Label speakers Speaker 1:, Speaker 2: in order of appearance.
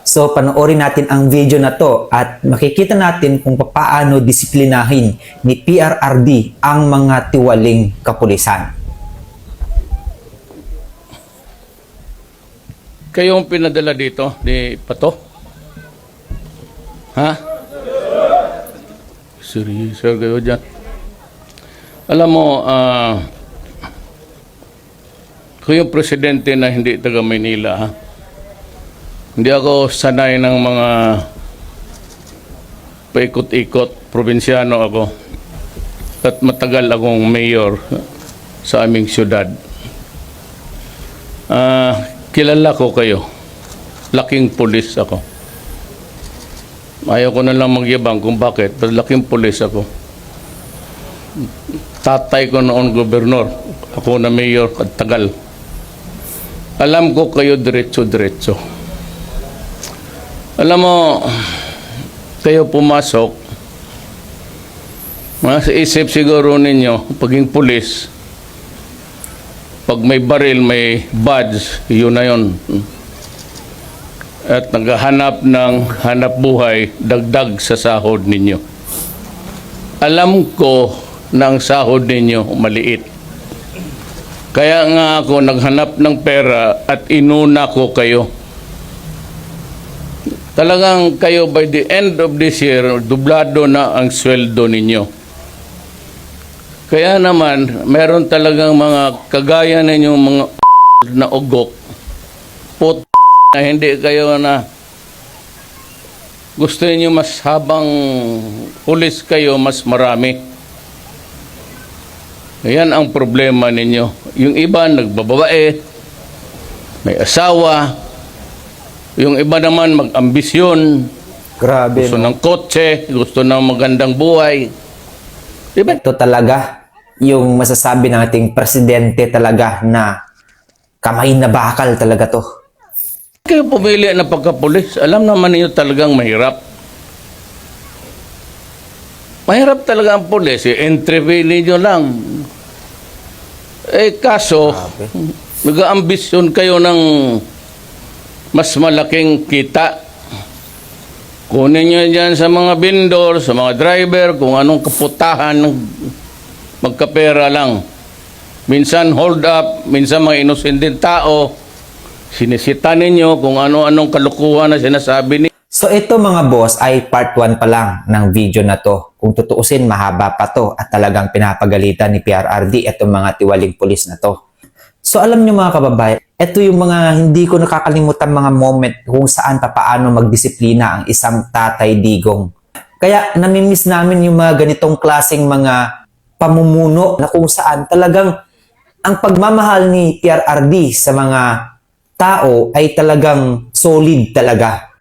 Speaker 1: So panoorin natin ang video na to at makikita natin kung paano disiplinahin ni PRRD ang mga tiwaling kapulisan.
Speaker 2: Kayong pinadala dito ni Pato? Ha? Seryoso kayo dyan. Alam mo, kayong presidente na hindi taga Maynila, ha? Hindi ako sanay ng mga paikot-ikot, probinsyano ako. At matagal akong mayor sa aming syudad. Kilala ko kayo. Laking pulis ako. Ayaw ko na lang magyabang kung bakit. Pero laking pulis ako. Tatay ko noon gobernador. Ako na mayor at tagal. Alam ko kayo diretso-diretso. Alam mo, kayo pumasok, sa isip siguro ninyo, paging pulis, pag may baril, may badge, yun na yun. At naghahanap ng hanap buhay, dagdag sa sahod ninyo. Alam ko na ang sahod ninyo maliit. Kaya nga ako naghanap ng pera at inuna ko kayo. Talagang kayo by the end of this year, dublado na ang sweldo ninyo. Kaya naman, meron talagang mga kagaya ninyong mga na ugok, na hindi kayo na gusto niyo mas habang pulis kayo, mas marami. Ayan ang problema ninyo. Yung iba nagbababae, may asawa, yung iba naman mag-ambisyon,
Speaker 1: Grabe,
Speaker 2: gusto
Speaker 1: no?
Speaker 2: ng kotse, gusto ng magandang buhay. Diba?
Speaker 1: Ito talaga yung masasabi ng ating presidente talaga na kamay na bakal talaga to.
Speaker 2: Kayo pumili na pagkapulis, alam naman niyo talagang mahirap. Mahirap talaga ang pulis, entry ninyo lang. Kaso, nag-ambisyon kayo ng mas malaking kita. Kunin nyo dyan sa mga vendor, sa mga driver, kung anong kaputahan, magkapera lang. Minsan hold up, minsan mga inosenteng tao, sinisita ninyo kung ano-anong kalukuhan na sinasabi ninyo.
Speaker 1: So ito mga boss ay part 1 pa lang ng video na to. Kung tutuusin, mahaba pa to at talagang pinapagalitan ni PRRD itong mga tiwaling pulis na to. So alam nyo mga kababayan, ito yung mga hindi ko nakakalimutan mga moment kung saan paano magdisiplina ang isang Tatay Digong. Kaya namimiss namin yung mga ganitong klaseng mga pamumuno na kung saan talagang ang pagmamahal ni PRRD sa mga tao ay talagang solid talaga.